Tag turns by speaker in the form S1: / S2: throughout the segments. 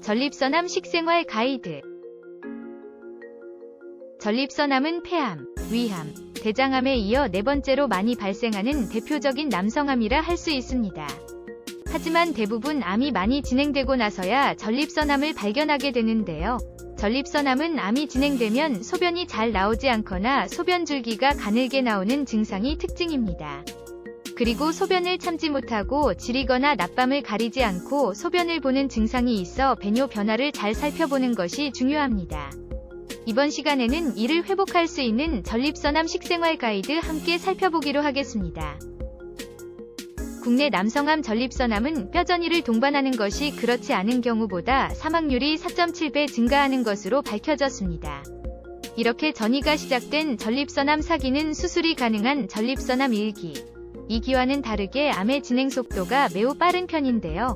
S1: 전립선암 식생활 가이드. 전립선암은 폐암, 위암, 대장암에 이어 네 번째로 많이 발생하는 대표적인 남성암이라 할 수 있습니다. 하지만 대부분 암이 많이 진행되고 나서야 전립선암을 발견하게 되는데요. 전립선암은 암이 진행되면 소변이 잘 나오지 않거나 소변 줄기가 가늘게 나오는 증상이 특징입니다. 그리고 소변을 참지 못하고 지리거나 낮밤을 가리지 않고 소변을 보는 증상이 있어 배뇨 변화를 잘 살펴보는 것이 중요합니다. 이번 시간에는 이를 회복할 수 있는 전립선암 식생활 가이드 함께 살펴보기로 하겠습니다. 국내 남성암 전립선암은 뼈전이를 동반하는 것이 그렇지 않은 경우보다 사망률이 4.7배 증가하는 것으로 밝혀졌습니다. 이렇게 전이가 시작된 전립선암 사기는 수술이 가능한 전립선암 1기, 2기와는 다르게 암의 진행 속도가 매우 빠른 편인데요.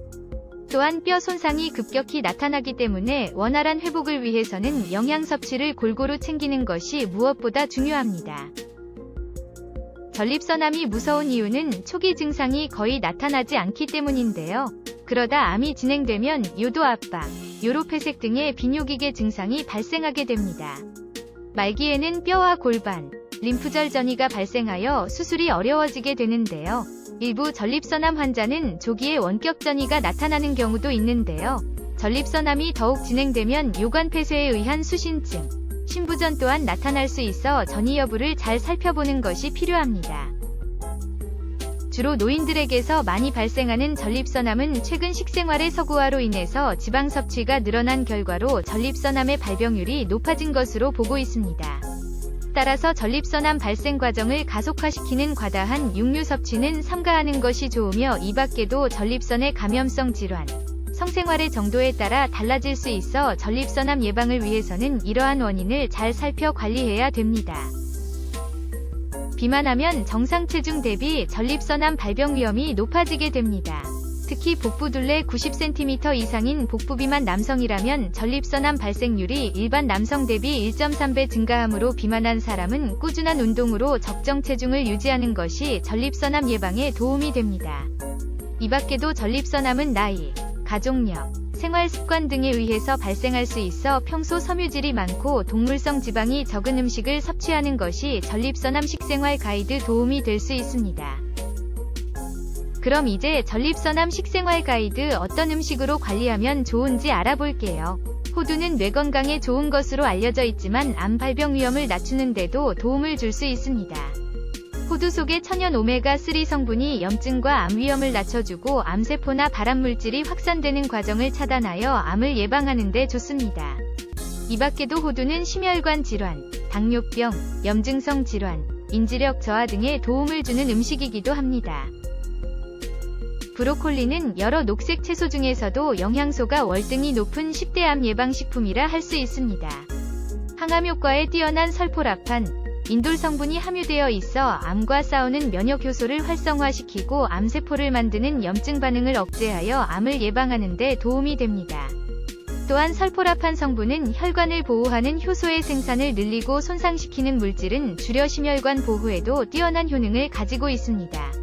S1: 또한 뼈 손상이 급격히 나타나기 때문에 원활한 회복을 위해서는 영양 섭취를 골고루 챙기는 것이 무엇보다 중요합니다. 전립선암이 무서운 이유는 초기 증상이 거의 나타나지 않기 때문인데요. 그러다 암이 진행되면 요도 압박, 요로폐색 등의 비뇨기계 증상이 발생하게 됩니다. 말기에는 뼈와 골반, 림프절 전이가 발생하여 수술이 어려워지게 되는데요. 일부 전립선암 환자는 조기에 원격 전이가 나타나는 경우도 있는데요. 전립선암이 더욱 진행되면 요관 폐쇄에 의한 수신증, 신부전 또한 나타날 수 있어 전이 여부를 잘 살펴보는 것이 필요합니다. 주로 노인들에게서 많이 발생하는 전립선암은 최근 식생활의 서구화로 인해서 지방 섭취가 늘어난 결과로 전립선암의 발병률이 높아진 것으로 보고 있습니다. 따라서 전립선암 발생 과정을 가속화시키는 과다한 육류 섭취는 삼가하는 것이 좋으며 이 밖에도 전립선의 감염성 질환, 성생활의 정도에 따라 달라질 수 있어 전립선암 예방을 위해서는 이러한 원인을 잘 살펴 관리해야 됩니다. 비만하면 정상 체중 대비 전립선암 발병 위험이 높아지게 됩니다. 특히 복부둘레 90cm 이상인 복부비만 남성이라면 전립선암 발생률이 일반 남성 대비 1.3배 증가하므로 비만한 사람은 꾸준한 운동으로 적정 체중을 유지하는 것이 전립선암 예방에 도움이 됩니다. 이 밖에도 전립선암은 나이, 가족력, 생활 습관 등에 의해서 발생할 수 있어 평소 섬유질이 많고 동물성 지방이 적은 음식을 섭취하는 것이 전립선암 식생활 가이드 도움이 될 수 있습니다. 그럼 이제 전립선암 식생활 가이드 어떤 음식으로 관리하면 좋은지 알아볼게요. 호두는 뇌 건강에 좋은 것으로 알려져 있지만 암 발병 위험을 낮추는 데도 도움을 줄 수 있습니다. 호두 속의 천연 오메가3 성분이 염증과 암 위험을 낮춰주고 암세포나 발암물질이 확산되는 과정을 차단하여 암을 예방하는 데 좋습니다. 이 밖에도 호두는 심혈관 질환, 당뇨병, 염증성 질환, 인지력 저하 등에 도움을 주는 음식이기도 합니다. 브로콜리는 여러 녹색 채소 중에서도 영양소가 월등히 높은 10대 암 예방식품이라 할 수 있습니다. 항암 효과에 뛰어난 설포라판, 인돌 성분이 함유되어 있어 암과 싸우는 면역 효소를 활성화시키고 암세포를 만드는 염증 반응을 억제하여 암을 예방하는 데 도움이 됩니다. 또한 설포라판 성분은 혈관을 보호하는 효소의 생산을 늘리고 손상시키는 물질은 주려 심혈관 보호에도 뛰어난 효능을 가지고 있습니다.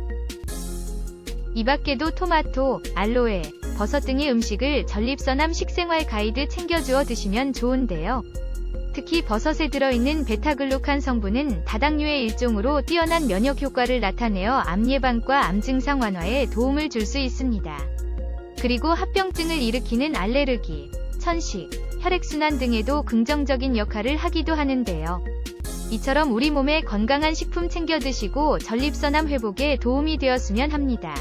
S1: 이 밖에도 토마토, 알로에, 버섯 등의 음식을 전립선암 식생활 가이드 챙겨주어 드시면 좋은데요. 특히 버섯에 들어있는 베타글루칸 성분은 다당류의 일종으로 뛰어난 면역 효과를 나타내어 암 예방과 암 증상 완화에 도움을 줄 수 있습니다. 그리고 합병증을 일으키는 알레르기, 천식, 혈액순환 등에도 긍정적인 역할을 하기도 하는데요. 이처럼 우리 몸에 건강한 식품 챙겨 드시고 전립선암 회복에 도움이 되었으면 합니다.